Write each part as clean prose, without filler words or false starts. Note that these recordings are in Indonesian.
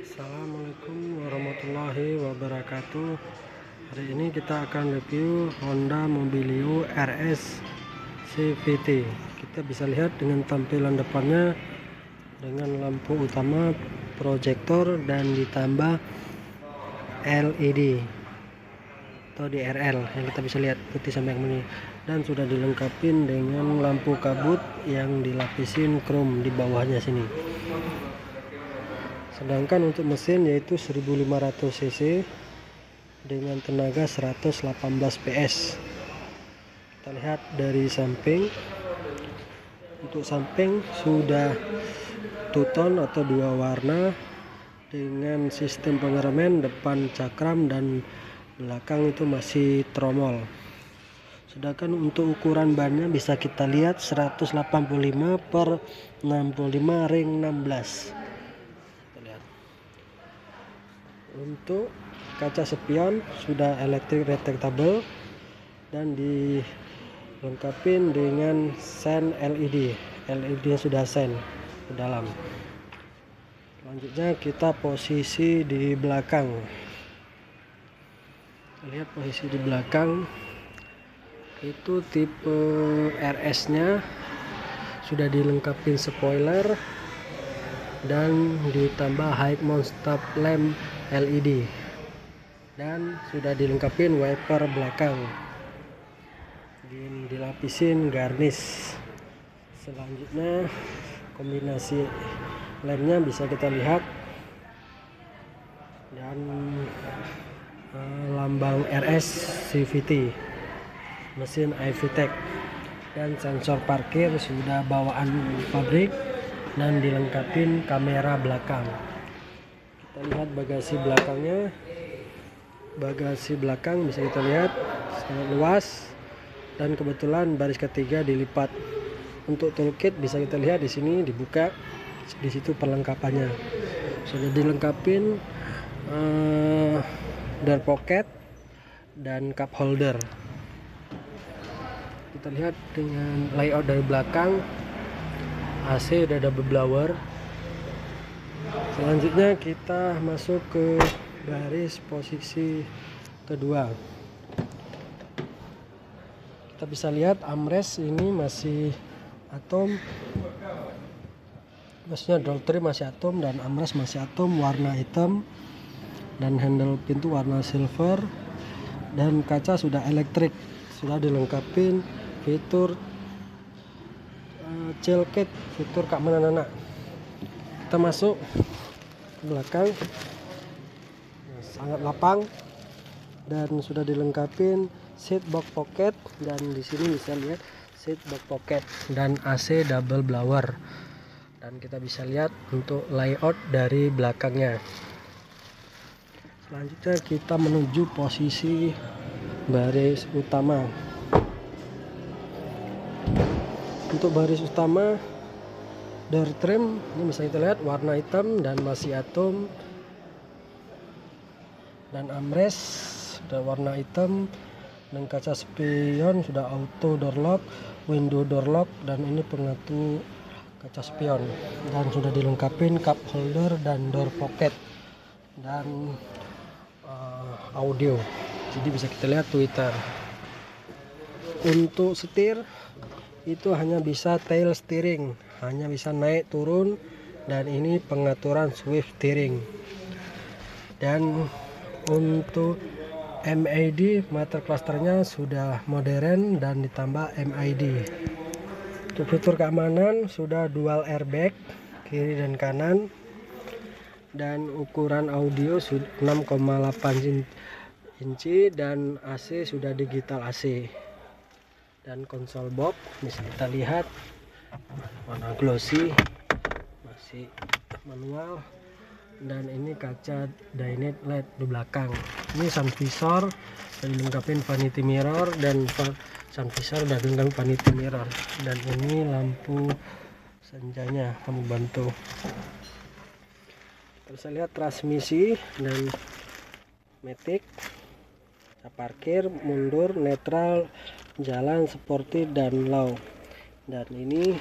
Assalamualaikum warahmatullahi wabarakatuh. Hari ini kita akan review Honda Mobilio RS CVT. Kita bisa lihat dengan tampilan depannya dengan lampu utama, proyektor, dan ditambah LED atau DRL yang kita bisa lihat putih sampai yang ini, dan sudah dilengkapi dengan lampu kabut yang dilapisin chrome di bawahnya sini. Sedangkan untuk mesin yaitu 1500 cc dengan tenaga 118 PS. Kita lihat dari samping. Untuk samping sudah two-tone atau dua warna dengan sistem pengereman, depan cakram dan belakang itu masih tromol. Sedangkan untuk ukuran bannya bisa kita lihat 185 per 65 ring 16. Untuk kaca spion sudah electric retractable dan dilengkapi dengan sen LED. LED sudah sen ke dalam. Selanjutnya kita posisi di belakang. Lihat posisi di belakang itu tipe RS nya sudah dilengkapi spoiler dan ditambah high mount stop lamp LED dan sudah dilengkapi wiper belakang, dilapisin garnish. Selanjutnya kombinasi lemnya bisa kita lihat dan lambang RS CVT, mesin iVTEC, dan sensor parkir sudah bawaan pabrik dan dilengkapi kamera belakang. Kita lihat bagasi belakangnya. Bagasi belakang bisa kita lihat sangat luas dan kebetulan baris ketiga dilipat. Untuk toolkit bisa kita lihat di sini dibuka, di situ perlengkapannya sudah dilengkapi door pocket dan cup holder. Kita lihat dengan layout dari belakang. AC udah double blower. Selanjutnya kita masuk ke baris posisi kedua. Kita bisa lihat armrest ini masih atom, maksudnya door trim masih atom dan armrest masih atom warna hitam, dan handle pintu warna silver, dan kaca sudah elektrik. Sudah dilengkapi fitur chill kit, fitur keamanan anak. Kita masuk ke belakang, sangat lapang dan sudah dilengkapi seat box pocket, dan di sini bisa lihat seat box pocket dan AC double blower. Dan kita bisa lihat untuk layout dari belakangnya. Selanjutnya kita menuju posisi baris utama. Untuk baris utama, door trim ini bisa kita lihat warna hitam dan masih atom, dan armrest sudah warna hitam, dan kaca spion sudah auto door lock, window door lock, dan ini pengatur kaca spion, dan sudah dilengkapi cup holder dan door pocket dan audio, jadi bisa kita lihat Twitter. Untuk setir itu hanya bisa tail steering, hanya bisa naik turun, dan ini pengaturan swift steering. Dan untuk MID motor clusternya sudah modern dan ditambah MID. Untuk fitur keamanan sudah dual airbag kiri dan kanan, dan ukuran audio 6,8 inci, dan AC sudah digital AC. Dan konsol box bisa kita lihat warna glossy, masih manual, dan ini kaca dinette LED di belakang. Ini sun visor dan dilengkapi vanity mirror, dan sun visor dan dilengkapi vanity mirror, dan ini lampu senjanya membantu. Bisa lihat transmisi dan matic, parkir, mundur, netral, jalan, sporty, dan low. Dan ini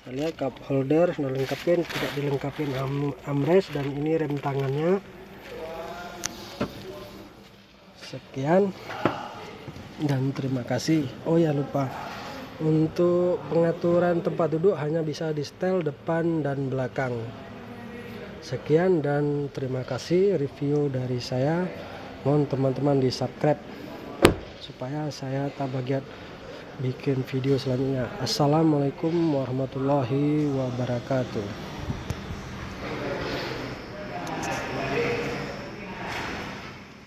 Kita lihat cup holder sudah lengkapin, tidak dilengkapin armrest, dan ini rem tangannya. Sekian dan terima kasih. Oh ya, lupa, untuk pengaturan tempat duduk hanya bisa di setel depan dan belakang. Sekian dan terima kasih review dari saya. Mohon teman-teman di subscribe supaya saya tak bagian bikin video selanjutnya. Assalamualaikum warahmatullahi wabarakatuh.